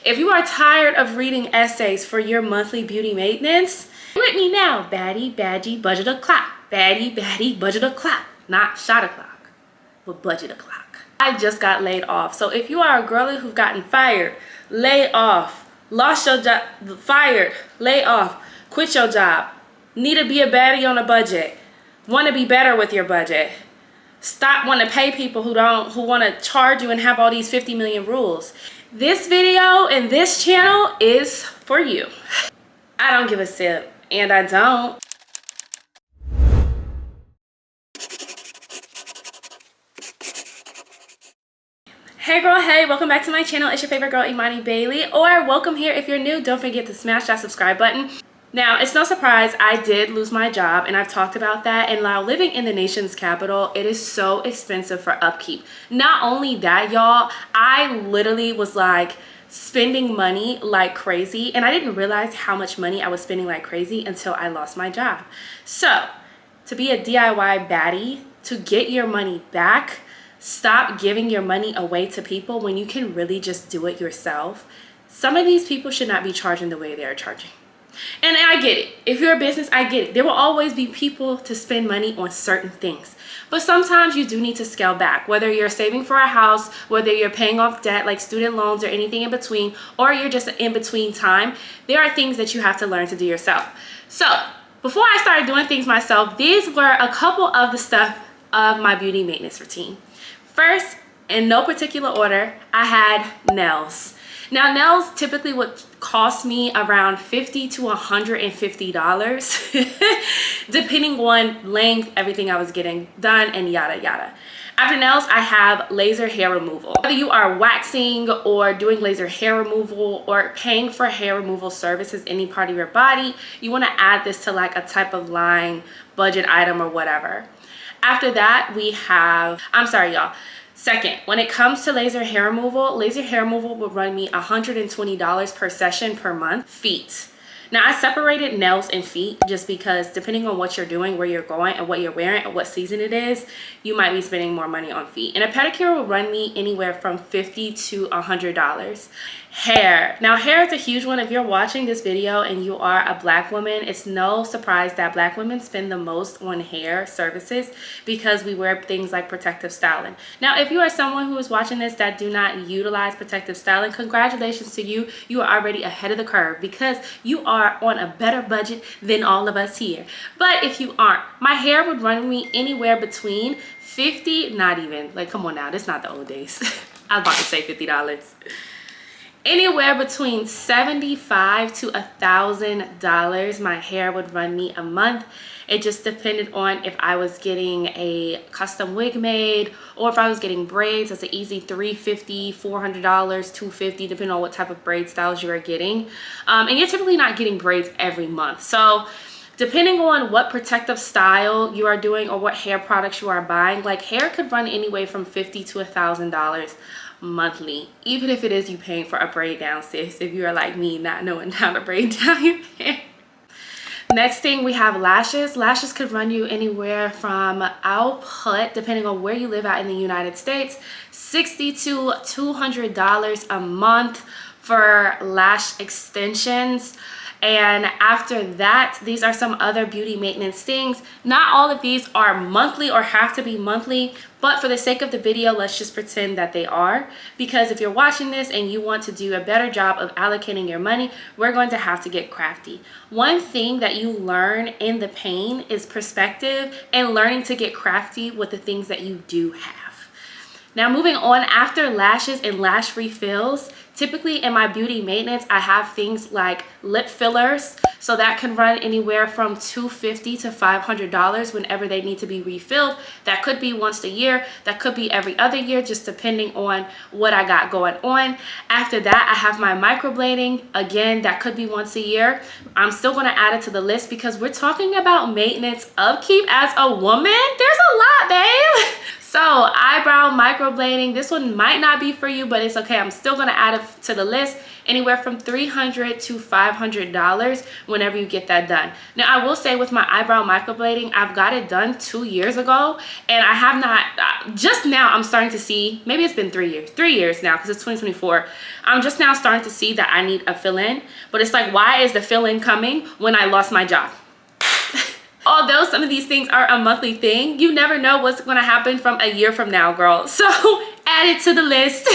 If you are tired of reading essays for your monthly beauty maintenance, with me now. Baddie, Badgie, budget o'clock. Baddie, Baddie, budget o'clock. Not shot o'clock, but budget o'clock. I just got laid off. So if you are a girlie who've gotten fired, lay off, lost your job, fired, lay off, quit your job, need to be a baddie on a budget, want to be better with your budget, stop wanting to pay people who want to charge you and have all these 50 million rules. This video and this channel is for you. I don't give a sip, and I don't. Hey girl, hey, welcome back to my channel. It's your favorite girl, Imani Bailey, or welcome here if you're new. Don't forget to smash that subscribe button. Now, it's no surprise I did lose my job, and I've talked about that. And while living in the nation's capital, it is so expensive for upkeep. Not only that, y'all, I literally was like spending money like crazy, and I didn't realize how much money I was spending like crazy until I lost my job. So, to be a DIY baddie, to get your money back, stop giving your money away to people when you can really just do it yourself. Some of these people should not be charging the way they are charging. And I get it. If you're a business, I get it. There will always be people to spend money on certain things. But sometimes you do need to scale back. Whether you're saving for a house, whether you're paying off debt like student loans or anything in between, or you're just in between time, there are things that you have to learn to do yourself. So before I started doing things myself, these were a couple of the stuff of my beauty maintenance routine. First, in no particular order, I had nails. Now, nails typically would cost me around $50 to $150, depending on length, everything I was getting done, and yada yada. After nails, I have laser hair removal. Whether you are waxing or doing laser hair removal or paying for hair removal services any part of your body, you want to add this to like a type of line, budget item, or whatever. After that, we have, I'm sorry, y'all. Second, when it comes to laser hair removal will run me $120 per session per month. Feet. Now, I separated nails and feet just because depending on what you're doing, where you're going, and what you're wearing, and what season it is, you might be spending more money on feet. And a pedicure will run me anywhere from $50 to $100. Hair. Now, hair is a huge one. If you're watching this video and you are a black woman, it's no surprise that black women spend the most on hair services because we wear things like protective styling. Now, if you are someone who is watching this that do not utilize protective styling, congratulations to you. You are already ahead of the curve because you are on a better budget than all of us here. But if you aren't, my hair would run me anywhere between $50, not even, like, come on now, this is not the old days. I was about to say $50. Anywhere between $75 to $1,000 my hair would run me a month. It just depended on if I was getting a custom wig made or if I was getting braids. That's an easy $350, $400, $250, depending on what type of braid styles you are getting. And you're typically not getting braids every month. So depending on what protective style you are doing or what hair products you are buying, like hair could run anywhere from $50 to $1,000 monthly, even if it is you paying for a braid down, sis, if you are like me not knowing how to braid down your hair. Next thing, we have lashes. Lashes could run you anywhere from, I'll put, depending on where you live at in the United States, $60 to $200 a month for lash extensions. And after that, these are some other beauty maintenance things. Not all of these are monthly or have to be monthly, but for the sake of the video, let's just pretend that they are. Because if you're watching this and you want to do a better job of allocating your money, we're going to have to get crafty. One thing that you learn in the pain is perspective and learning to get crafty with the things that you do have. Now, moving on, after lashes and lash refills, typically in my beauty maintenance, I have things like lip fillers. So that can run anywhere from $250 to $500 whenever they need to be refilled. That could be once a year. That could be every other year, just depending on what I got going on. After that, I have my microblading. Again, that could be once a year. I'm still going to add it to the list because we're talking about maintenance upkeep as a woman. There's a lot, babe. So eyebrow microblading, this one might not be for you, but it's okay. I'm still gonna add it to the list. Anywhere from $300 to $500 whenever you get that done. Now I will say with my eyebrow microblading, I've got it done 2 years ago, and I have not, just now I'm starting to see, maybe it's been 3 years now because it's 2024. I'm just now starting to see that I need a fill-in, but it's like, why is the fill-in coming when I lost my job? Although some of these things are a monthly thing, you never know what's going to happen from a year from now, girl. So add it to the list.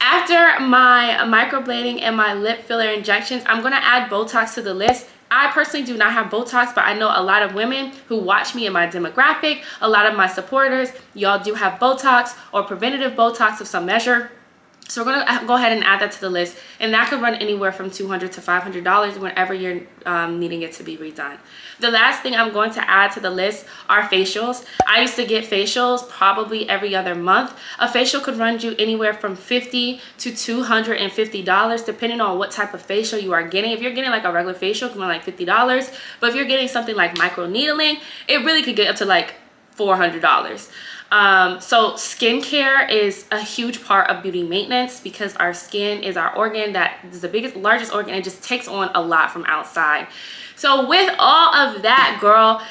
After my microblading and my lip filler injections, I'm going to add Botox to the list. I personally do not have Botox, but I know a lot of women who watch me in my demographic, a lot of my supporters, y'all do have Botox or preventative Botox of some measure. So we're gonna go ahead and add that to the list, and that could run anywhere from $200 to $500 whenever you're needing it to be redone. The last thing I'm going to add to the list are facials. I used to get facials probably every other month. A facial could run you anywhere from $50 to $250 depending on what type of facial you are getting. If you're getting like a regular facial, it can run like $50, but if you're getting something like micro needling, it really could get up to like $400. So skincare is a huge part of beauty maintenance because our skin is our organ that is the largest organ. It just takes on a lot from outside. So with all of that, girl,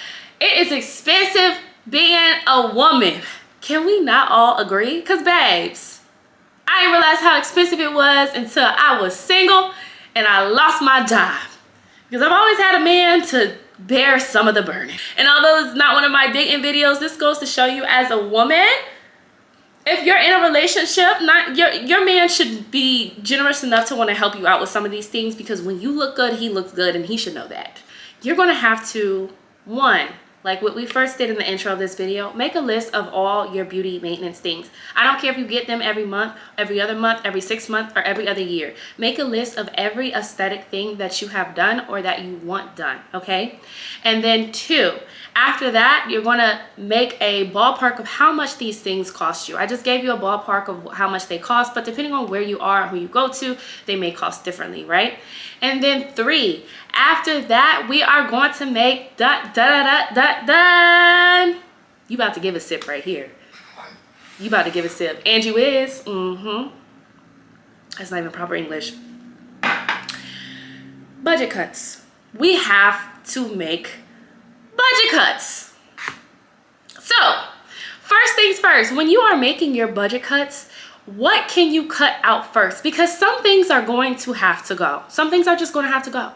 it is expensive being a woman. Can we not all agree? Because babes, I didn't realize how expensive it was until I was single and I lost my job. Because I've always had a man to bear some of the burden. And although it's not one of my dating videos, this goes to show you as a woman, if you're in a relationship, your man should be generous enough to want to help you out with some of these things, because when you look good, he looks good, and he should know that. You're going to have to, one, like what we first did in the intro of this video, make a list of all your beauty maintenance things. I don't care if you get them every month, every other month, every 6 months, or every other year. Make a list of every aesthetic thing that you have done or that you want done, okay? And then 2, after that, you're gonna make a ballpark of how much these things cost you. I just gave you a ballpark of how much they cost, but depending on where you are and who you go to, they may cost differently, right? And then 3, after that, we are going to make done. You about to give a sip right here. You about to give a sip. And you is. That's not even proper English. Budget cuts. We have to make budget cuts. So, first things first, when you are making your budget cuts, what can you cut out first? Because some things are going to have to go. Some things are just going to have to go.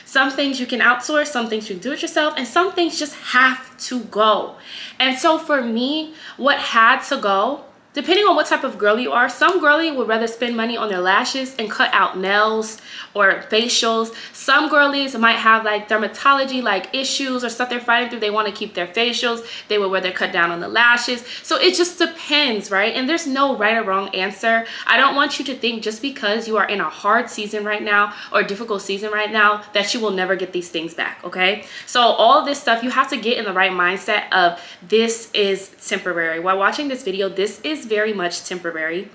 Some things you can outsource, some things you can do it yourself, and some things just have to go. And so for me, what had to go, depending on what type of girl you are, some girlie would rather spend money on their lashes and cut out nails or facials. Some girlies might have like dermatology like issues or stuff they're fighting through. They want to keep their facials. They would rather cut down on the lashes. So it just depends, right? And there's no right or wrong answer. I don't want you to think just because you are in a hard season right now or a difficult season right now that you will never get these things back, okay? So all of this stuff, you have to get in the right mindset of this is temporary. While watching this video, this is very much temporary,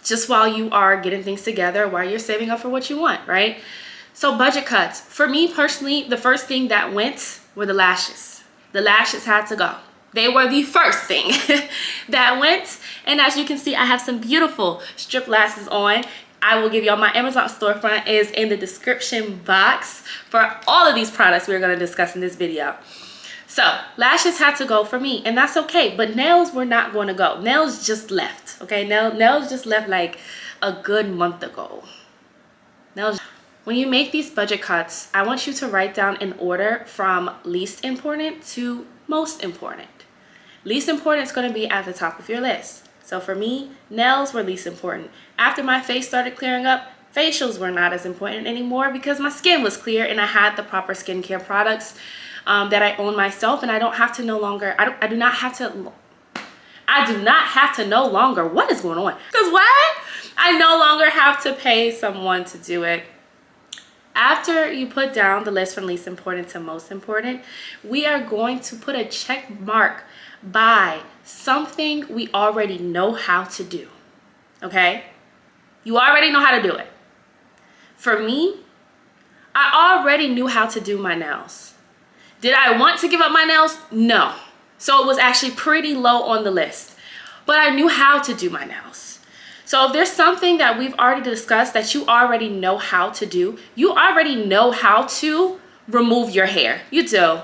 just while you are getting things together, while you're saving up for what you want, right? So budget cuts. For me personally, the first thing that went were the lashes. The lashes had to go. They were the first thing that went. And as you can see, I have some beautiful strip lashes on. I will give y'all my Amazon storefront is in the description box for all of these products we're going to discuss in this video. So lashes had to go for me, and that's okay, but nails were not going to go. Nails just left, okay? Nails just left like a good month ago. Nails. When you make these budget cuts, I want you to write down in order from least important to most important. Least important is going to be at the top of your list. So for me, nails were least important. After my face started clearing up, facials were not as important anymore because my skin was clear and I had the proper skincare products that I own myself, and I don't have to no longer, I do not have to no longer, what is going on? Because what? I no longer have to pay someone to do it. After you put down the list from least important to most important, we are going to put a check mark by something we already know how to do, okay? You already know how to do it. For me, I already knew how to do my nails. Did I want to give up my nails? No. So it was actually pretty low on the list. But I knew how to do my nails. So if there's something that we've already discussed that you already know how to do, you already know how to remove your hair. You do.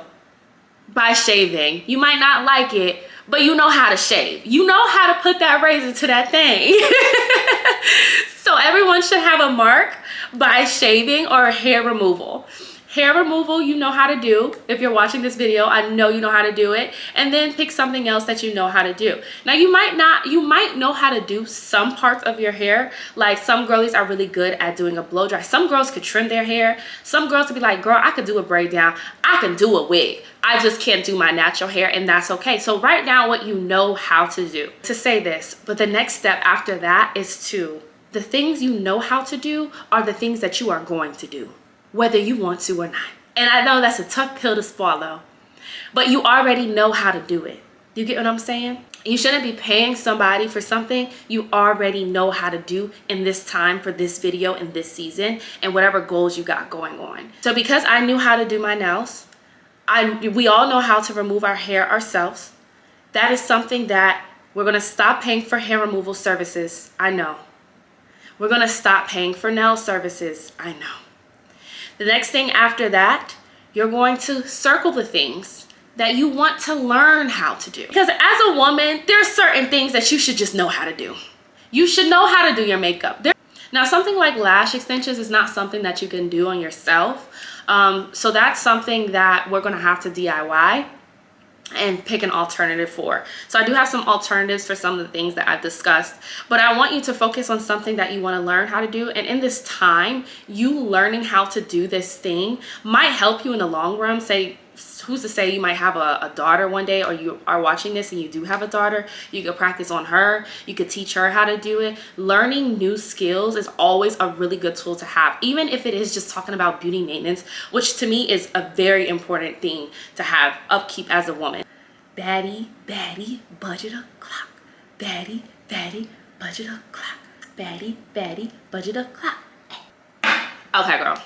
By shaving. You might not like it, but you know how to shave. You know how to put that razor to that thing. So everyone should have a mark by shaving or hair removal. Hair removal, you know how to do. If you're watching this video, I know you know how to do it. And then pick something else that you know how to do. Now you might know how to do some parts of your hair. Like some girlies are really good at doing a blow dry. Some girls could trim their hair. Some girls could be like, girl, I could do a braid down. I can do a wig. I just can't do my natural hair, and that's okay. So write down what you know how to do. To say this, but the next step after that is the things you know how to do are the things that you are going to do, whether you want to or not. And I know that's a tough pill to swallow, but you already know how to do it. You get what I'm saying? You shouldn't be paying somebody for something you already know how to do in this time for this video in this season and whatever goals you got going on. So because I knew how to do my nails, we all know how to remove our hair ourselves. That is something that we're gonna stop paying for hair removal services. I know. We're gonna stop paying for nail services. I know. The next thing after that, you're going to circle the things that you want to learn how to do. Because as a woman, there are certain things that you should just know how to do. You should know how to do your makeup. Now, something like lash extensions is not something that you can do on yourself. So that's something that we're gonna have to DIY and pick an alternative for. So I do have some alternatives for some of the things that I've discussed, but I want you to focus on something that you want to learn how to do. And in this time, you learning how to do this thing might help you in the long run. Say, who's to say you might have a daughter one day, or you are watching this and you do have a daughter, you could practice on her, you could teach her how to do it. Learning new skills is always a really good tool to have, even if it is just talking about beauty maintenance, which to me is a very important thing to have upkeep as a woman. Baddie, baddie, budget a clock. Baddie, baddie, budget a clock. Baddie, baddie, budget a clock. Okay, girl.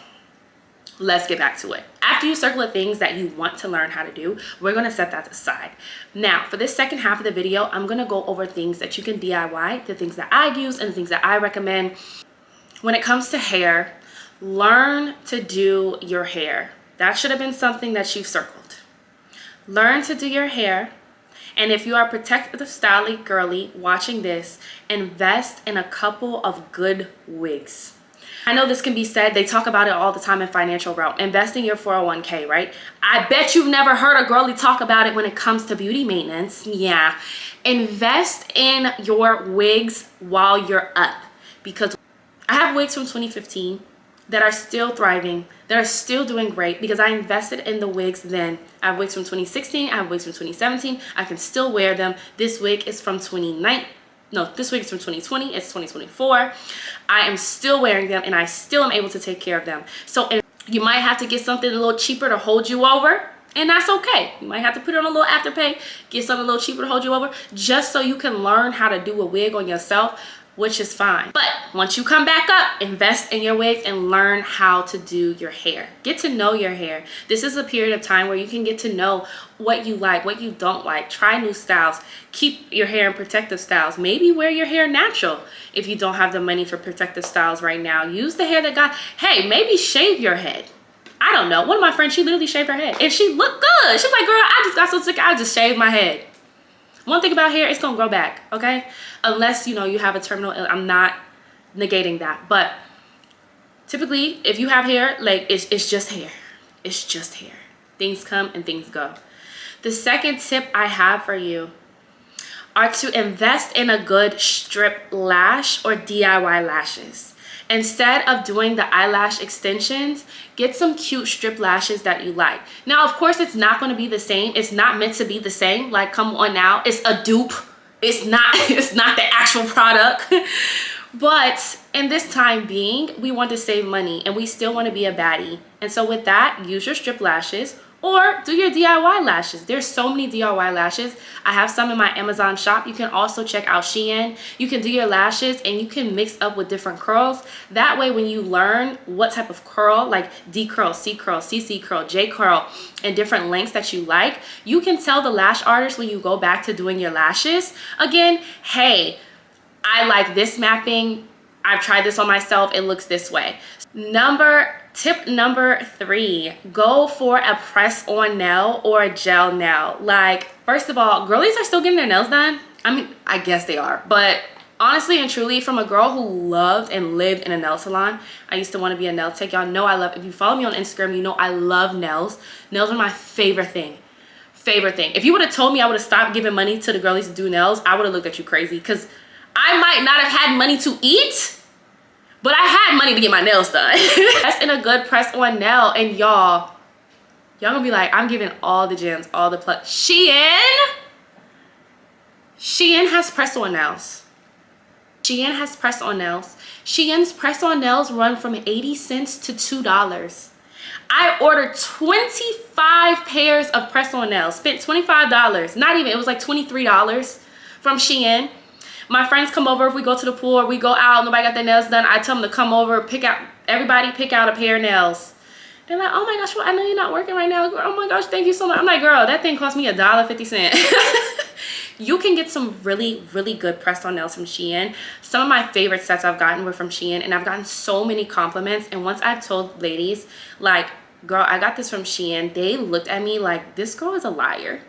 Let's get back to it. After you circle the things that you want to learn how to do, we're going to set that aside. Now, for this second half of the video, I'm going to go over things that you can DIY, the things that I use and the things that I recommend. When it comes to hair, learn to do your hair. That should have been something that you've circled. Learn to do your hair. And if you are a protective styling girly watching this, invest in a couple of good wigs. I know this can be said, they talk about it all the time in financial realm. Invest in your 401k, right? I bet you've never heard a girly talk about it when it comes to beauty maintenance. Yeah. Invest in your wigs while you're up. Because I have wigs from 2015 that are still thriving, that are still doing great because I invested in the wigs then. I have wigs from 2016, I have wigs from 2017. I can still wear them. This wig is from 2019. No, this wig is from 2020, it's 2024. I am still wearing them and I still am able to take care of them. So you might have to get something a little cheaper to hold you over, and that's okay. You might have to put on a little afterpay, get something a little cheaper to hold you over, just so you can learn how to do a wig on yourself, which is fine. But once you come back up, invest in your wigs and learn how to do your hair. Get to know your hair. This is a period of time where you can get to know what you like, what you don't like. Try new styles. Keep your hair in protective styles. Maybe wear your hair natural if you don't have the money for protective styles right now. Use the hair that got, hey, maybe shave your head. I don't know. One of my friends, she literally shaved her head and she looked good. She's like, girl, I just got so sick, I just shaved my head. One thing about hair, it's gonna grow back, okay? Unless, you know, you have a terminal illness. I'm not negating that. But typically, if you have hair, like, it's just hair. It's just hair. Things come and things go. The second tip I have for you are to invest in a good strip lash or DIY lashes. Instead of doing the eyelash extensions, get some cute strip lashes that you like. Now, of course, it's not going to be the same. It's not meant to be the same. Like, come on now. It's a dupe. It's not the actual product. But in this time being, we want to save money and we still want to be a baddie. And so with that, use your strip lashes Or do your DIY lashes. There's so many DIY lashes. I have some in my Amazon shop. You can also check out Shein. You can do your lashes and you can mix up with different curls. That way when you learn what type of curl, like D curl, C curl, CC curl, J curl, and different lengths that you like, you can tell the lash artist when you go back to doing your lashes again, hey, I like this mapping. I've tried this on myself. It looks this way. Tip number 3, go for a press-on nail or a gel nail. Like, first of all, girlies are still getting their nails done. I mean, I guess they are, but honestly and truly, from a girl who loved and lived in a nail salon, I used to want to be a nail tech. Y'all know I love, if you follow me on Instagram, you know I love nails. Nails are my favorite thing. If you would have told me I would have stopped giving money to the girlies to do nails, I would have looked at you crazy, because I might not have had money to eat, but I had money to get my nails done. That's in a good press-on nail, and y'all gonna be like, I'm giving all the gems, all the plus. Shein has press-on nails. Shein has press-on nails. Shein's press-on nails run from 80 cents to $2. I ordered 25 pairs of press-on nails, spent $25. Not even, it was like $23 from Shein. My friends come over, if we go to the pool or we go out, nobody got their nails done, I tell them to come over, everybody pick out a pair of nails. They're like, oh my gosh, well, I know you're not working right now. Oh my gosh, thank you so much. I'm like, girl, that thing cost me $1.50. You can get some really, really good press-on nails from Shein. Some of my favorite sets I've gotten were from Shein, and I've gotten so many compliments. And once I've told ladies, like, girl, I got this from Shein, they looked at me like, this girl is a liar.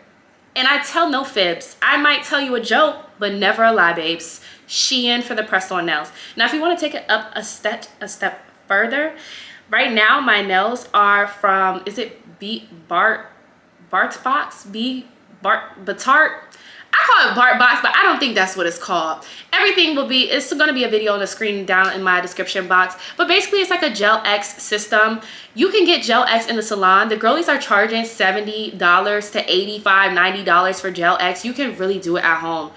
And I tell no fibs. I might tell you a joke, but never a lie, babes. Shein for the press-on nails. Now, if you want to take it up a step further, right now my nails are from, is it Bart's Box? Batart? I call it Bart Box, but I don't think that's what it's called. Everything will be, it's going to be a video on the screen down in my description box. But basically, it's like a Gel X system. You can get Gel X in the salon. The girlies are charging $70 to $85, $90 for Gel X. You can really do it at home.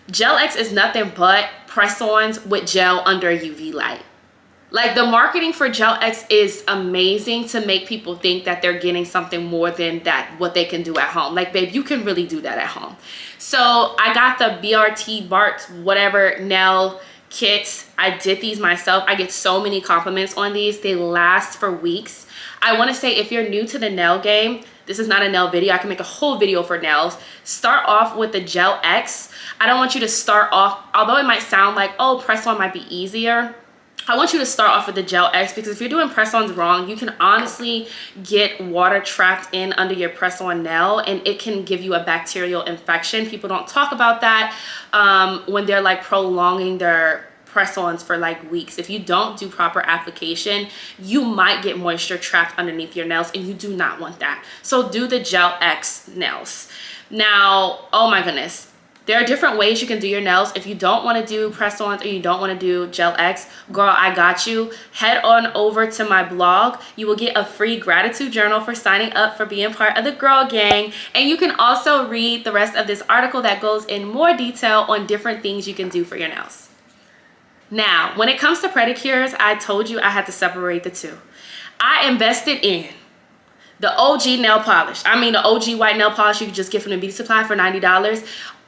Gel X is nothing but press-ons with gel under a UV light. Like, the marketing for Gel X is amazing to make people think that they're getting something more than that, what they can do at home. Like, babe, you can really do that at home. So I got the Bart's whatever nail kits. I did these myself. I get so many compliments on these. They last for weeks. I want to say, if you're new to the nail game, this is not a nail video. I can make a whole video for nails. Start off with the Gel X. I don't want you to start off, although it might sound like, oh, press-on might be easier, I want you to start off with the Gel X, because if you're doing press-ons wrong, you can honestly get water trapped in under your press-on nail, and it can give you a bacterial infection. People don't talk about that when they're like prolonging their press-ons for like weeks. If you don't do proper application, you might get moisture trapped underneath your nails, and you do not want that. So do the Gel X nails. Now, oh my goodness, there are different ways you can do your nails. If you don't want to do press-ons or you don't want to do Gel X, girl, I got you. Head on over to my blog. You will get a free gratitude journal for signing up for being part of the girl gang. And you can also read the rest of this article that goes in more detail on different things you can do for your nails. Now, when it comes to pedicures, I told you I had to separate the two. I invested in the OG nail polish. I mean, the OG white nail polish you could just get from the beauty supply for $90.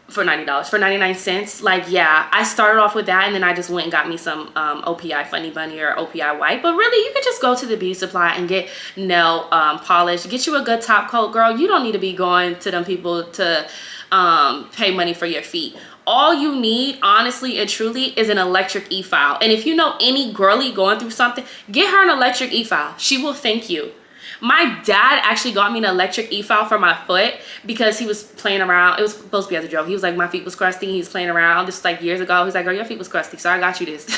For 99 cents. Like, yeah, I started off with that, and then I just went and got me some OPI Funny Bunny or OPI White. But really, you could just go to the beauty supply and get nail polish. Get you a good top coat, girl. You don't need to be going to them people to pay money for your feet. All you need, honestly and truly, is an electric e-file. And if you know any girly going through something, get her an electric e-file. She will thank you. My dad actually got me an electric e-file for my foot because he was playing around. It was supposed to be as a joke. He was like, my feet was crusty. He was playing around. This was like years ago. He was like, girl, your feet was crusty, so I got you this. And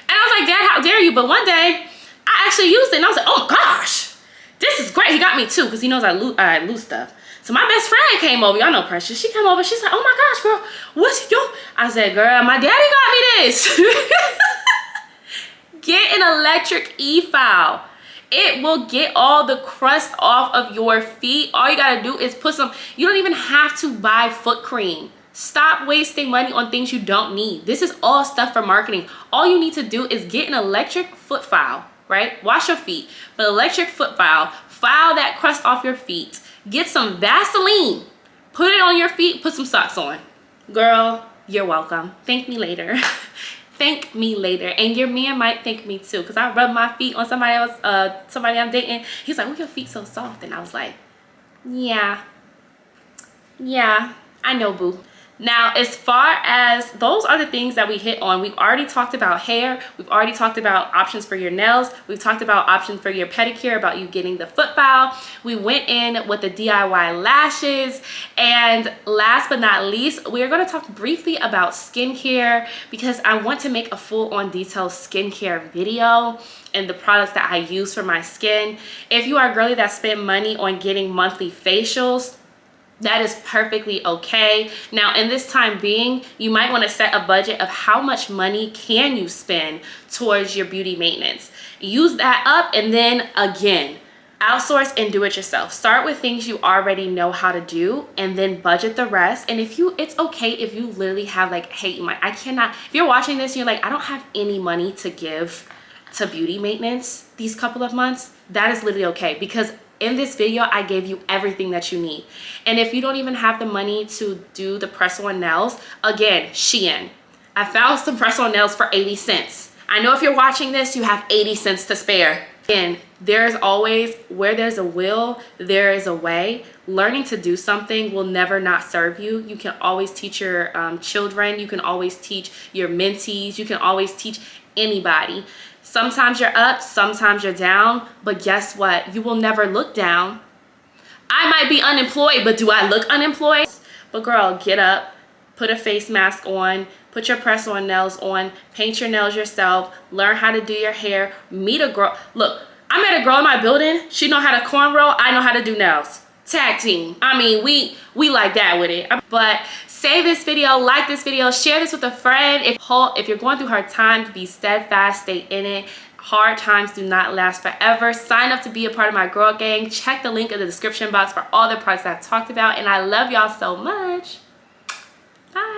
I was like, Dad, how dare you? But one day, I actually used it, and I was like, oh my gosh, this is great. He got me two because he knows I lose stuff. So my best friend came over. Y'all know Precious. She came over. She's like, oh my gosh, girl, what's your... I said, girl, my daddy got me this. Get an electric e-file. It will get all the crust off of your feet. All you gotta do is put some, you don't even have to buy foot cream. Stop wasting money on things you don't need. This is all stuff for marketing. All you need to do is get an electric foot file, right? Wash your feet, but electric foot file, file that crust off your feet. Get some Vaseline. Put it on your feet. Put some socks on. Girl, you're welcome. Thank me later. Thank me later. And your man might thank me too, because I rubbed my feet on somebody else, somebody I'm dating. He's like, oh, your feet so soft. And I was like, yeah, I know, boo. Now, as far as those are the things that we hit on, we've already talked about hair. We've already talked about options for your nails. We've talked about options for your pedicure, about you getting the foot file. We went in with the DIY lashes. And last but not least, we're going to talk briefly about skincare, because I want to make a full-on detailed skincare video and the products that I use for my skin. If you are a girly that spent money on getting monthly facials, that is perfectly okay. Now, in this time being, you might want to set a budget of how much money can you spend towards your beauty maintenance. Use that up, and then again, outsource and do it yourself. Start with things you already know how to do, and then budget the rest. And it's okay if you literally have like, hey, I cannot, if you're watching this, you're like, I don't have any money to give to beauty maintenance these couple of months. That is literally okay, because in this video, I gave you everything that you need. And if you don't even have the money to do the press-on nails, again, Shein. I found some press-on nails for 80 cents. I know if you're watching this, you have 80 cents to spare. And there's always, where there's a will, there is a way. Learning to do something will never not serve you. You can always teach your children. You can always teach your mentees. You can always teach anybody. Sometimes you're up, sometimes you're down, but guess what? You will never look down. I might be unemployed, but do I look unemployed? But girl, get up, put a face mask on, put your press-on nails on, paint your nails yourself, learn how to do your hair, meet a girl. Look, I met a girl in my building. She know how to cornrow, I know how to do nails. Tag team. I mean, we like that with it. But save this video, like this video, share this with a friend. If you're going through hard times, be steadfast, stay in it. Hard times do not last forever. Sign up to be a part of my girl gang. Check the link in the description box for all the products I've talked about. And I love y'all so much. Bye.